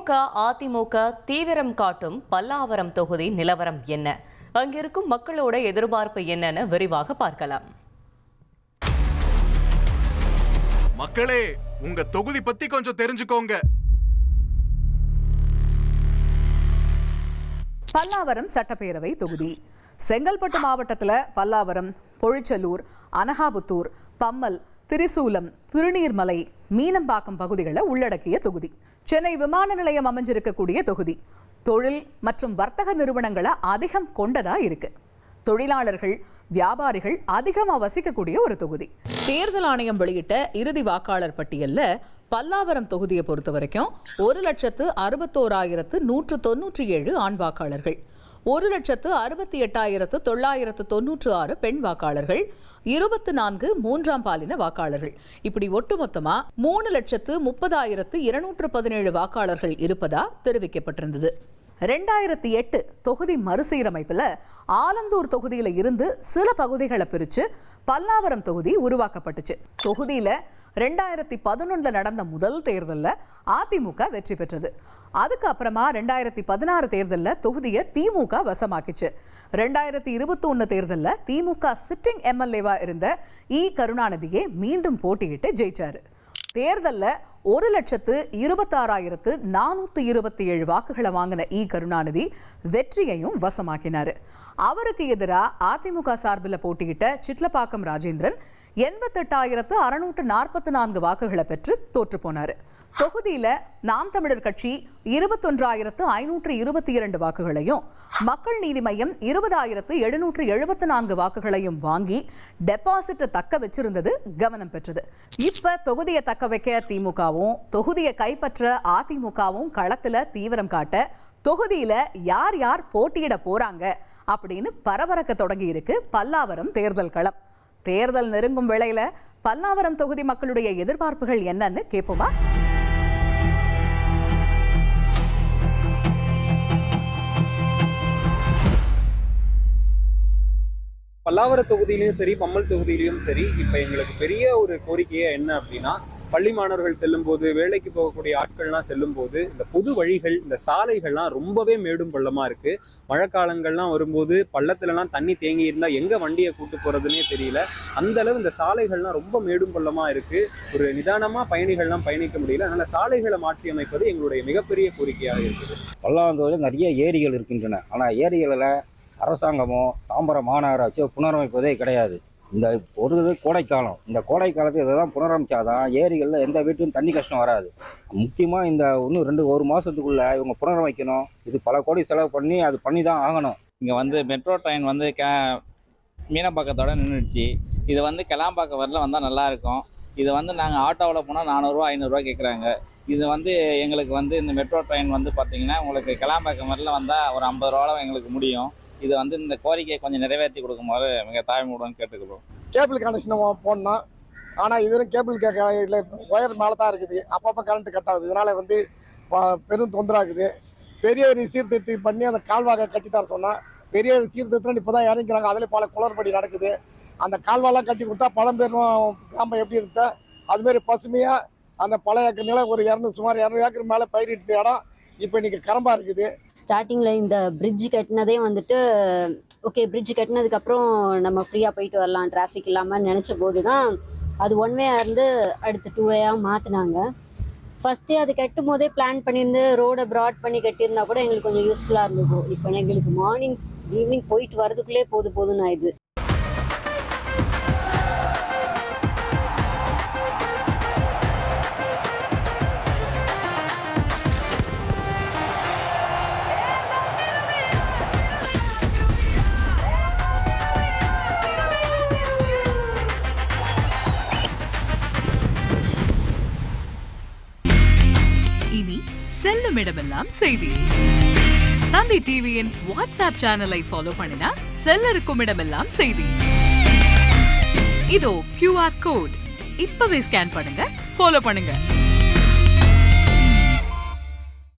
திமுக அதிமுக தீவிரம் காட்டும் பல்லாவரம் தொகுதி நிலவரம் என்ன, அங்கிருக்கும் மக்களோட எதிர்பார்ப்பு என்னன்னு விரிவாக பார்க்கலாம். மக்களே, உங்க தொகுதி பத்தி கொஞ்சம் தெரிஞ்சுக்கோங்க. பல்லாவரம் சட்டப்பேரவை தொகுதி செங்கல்பட்டு மாவட்டத்துல பல்லாவரம், பொழிச்சலூர், அனகாபுத்தூர், பம்மல், திரிசூலம், திருநீர்மலை, மீனம்பாக்கம் பகுதிகளை உள்ளடக்கிய தொகுதி. சென்னை விமான நிலையம் அமைஞ்சிருக்கக்கூடிய தொகுதி. தொழில் மற்றும் வர்த்தக நிறுவனங்களை அதிகம் கொண்டதா இருக்கு. தொழிலாளர்கள், வியாபாரிகள் அதிகமா வசிக்கக்கூடிய ஒரு தொகுதி. தேர்தல் ஆணையம் வெளியிட்ட இறுதி வாக்காளர் பட்டியல்ல பல்லாவரம் தொகுதியை பொறுத்த வரைக்கும் 1,61,197 ஆண் வாக்காளர்கள், 1,68,996 பெண் வாக்காளர்கள், 24 மூன்றாம் பாலின வாக்காளர்கள், இப்படி ஒட்டுமொத்தமா 3,30,217 வாக்காளர்கள் இருப்பதா தெரிவிக்கப்பட்டிருந்தது. 2008 தொகுதி மறுசீரமைப்புல ஆலந்தூர் தொகுதியில இருந்து சில பகுதிகளை பிரிச்சு பல்லாவரம் தொகுதி உருவாக்கப்பட்டுச்சு. தொகுதியில 2011 நடந்த முதல் தேர்தலில் அதிமுக வெற்றி பெற்றது. அதுக்கு அப்புறமா 2016 தேர்தலில் தொகுதியை திமுக வசமாக்கிச்சு. 2021 தேர்தலில் திமுக சிட்டிங் எம்எல்ஏவா இருந்த கருணாநிதியே மீண்டும் போட்டியிட்டு ஜெயிச்சாரு. தேர்தலில் 1,26,427 வாக்குகளை வாங்கின கருணாநிதி வெற்றியையும் வசமாக்கினாரு. அவருக்கு எதிராக அதிமுக சார்பில் போட்டியிட்ட சிட்லப்பாக்கம் ராஜேந்திரன் 88,644 வாக்குகளை பெற்று தோற்று போனாரு. தொகுதியில நாம் தமிழர் கட்சி 21,522 வாக்குகளையும், மக்கள் நீதி மையம் 20,774 வாக்குகளையும் வாங்கி டெபாசிட்டை தக்க வச்சிருந்தது கவனம் பெற்றது. இப்ப தொகுதியை தக்க வைக்க திமுகவும் தொகுதியை கைப்பற்ற அதிமுகவும் களத்துல தீவிரம் காட்ட தொகுதியில யார் யார் போட்டியிட போறாங்க அப்படின்னு பரபரக்க தொடங்கி இருக்கு பல்லாவரம் தேர்தல் களம். தேர்தல் நெருங்கும் வேளையில பல்லாவரம் தொகுதி மக்களுடைய எதிர்பார்ப்புகள் என்னன்னு கேட்போமா? பல்லாவர தொகுதியிலையும் சரி, பம்மல் தொகுதியிலையும் சரி, இப்ப எங்களுக்கு பெரிய ஒரு கோரிக்கையே என்ன அப்படின்னா, பள்ளி மாணவர்கள் செல்லும் போது, வேலைக்கு போகக்கூடிய ஆட்கள்லாம் செல்லும் போது இந்த பொது வழிகள், இந்த சாலைகள்லாம் ரொம்பவே மேடும் பள்ளமா இருக்கு. மழைக்காலங்கள்லாம் வரும்போது பள்ளத்துலலாம் தண்ணி தேங்கி இருந்தா எங்க வண்டியை கூட்டு போறதுன்னே தெரியல. அந்த அளவு இந்த சாலைகள்லாம் ரொம்ப மேடும் பள்ளமா இருக்கு. ஒரு நிதானமா பயணிகள்லாம் பயணிக்க முடியல. அதனால சாலைகளை மாற்றி அமைப்பது எங்களுடைய மிகப்பெரிய கோரிக்கையாக இருக்குது. பல்லாவரத்தில் நிறைய ஏரிகள் இருக்கின்றன. ஆனால் ஏரிகளில் அரசாங்கமோ தாம்பரம் மாநகராட்சியோ புனரமைப்பதே கிடையாது. இந்த ஒரு கோடைக்காலம், இந்த கோடை காலத்தில் இதெல்லாம் புனரமைச்சாதான் ஏரிகளில் எந்த வீட்டிலும் தண்ணி கஷ்டம் வராது. முக்கியமாக இந்த இன்னும் ஒரு மாதத்துக்குள்ளே இவங்க புனரமைக்கணும். இது பல கோடி செலவு பண்ணி அது பண்ணி தான் ஆகணும். இங்கே மெட்ரோ ட்ரெயின் மீனம்பாக்கத்தோட நின்றுடுச்சு. இது கிளாம்பாக்கம் வரல வந்தால் நல்லாயிருக்கும். இது நாங்கள் ஆட்டோவில் போனால் 400 500 கேட்குறாங்க. இது எங்களுக்கு இந்த மெட்ரோ ட்ரெயின் பார்த்தீங்கன்னா உங்களுக்கு கிளாம்பாக்கம் வரல வந்தால் ஒரு 50 ரூபாவில் எங்களுக்கு முடியும். இது இந்த கோரிக்கையை கொஞ்சம் நிறைவேற்றி கொடுக்குமாறு மிக தாழ்மையுடன் கேட்டுக்கிறோம். கேபிள் கனெக்ஷன் போடணும். ஆனால் இது கேபிள் இல்லை, ஒயர் மேலே தான் இருக்குது. அப்பப்போ கரண்ட் கட் ஆகுது. இதனால் பெரும் தொந்தராகுது. பெரிய ஒரு சீர்திருத்தம் பண்ணி அந்த கால்வாயை கட்டித்தர சொன்னால், பெரிய ஒரு சீர்திருத்தம் இப்போ தான் இறங்கிக்கிறாங்க. அதில் பல குளறுபடி நடக்குது. அந்த கால்வாலாம் கட்டி கொடுத்தா பழம்பெரும் கிராமம் எப்படி இருந்தால் அதுமாரி பசுமையாக அந்த பழைய நிலம் ஒரு சுமார் 200 ஏக்கர் மேலே பயிரிட்டு இடம் இப்போ இன்னைக்கு கரம்பா இருக்குது. ஸ்டார்டிங்ல இந்த பிரிட்ஜ் கட்டினதே ஓகே, பிரிட்ஜ் கட்டினதுக்கப்புறம் நம்ம ஃப்ரீயாக போயிட்டு வரலாம் டிராஃபிக் இல்லாமல் நினச்ச போது தான் அது 1 வே இருந்து அடுத்து 2 வேயாக மாற்றினாங்க. ஃபஸ்ட்டே அது கட்டும் போதே பிளான் பண்ணியிருந்து ரோடை ப்ராட் பண்ணி கட்டியிருந்தா கூட எங்களுக்கு கொஞ்சம் யூஸ்ஃபுல்லாக இருந்திருக்கும். இப்போ எங்களுக்கு மார்னிங் ஈவினிங் போயிட்டு வரதுக்குள்ளே போதும்னு ஆயிடுது. இனி செல்லும் இடமெல்லாம் செய்தி. தந்தை டிவியின் வாட்ஸ்அப் சேனலை ஃபாலோ பண்ணினா செல்ல இருக்கும் இடமெல்லாம் செய்தி. இதோ QR கோட், இப்பவே ஸ்கேன் பண்ணுங்க, ஃபாலோ பண்ணுங்க.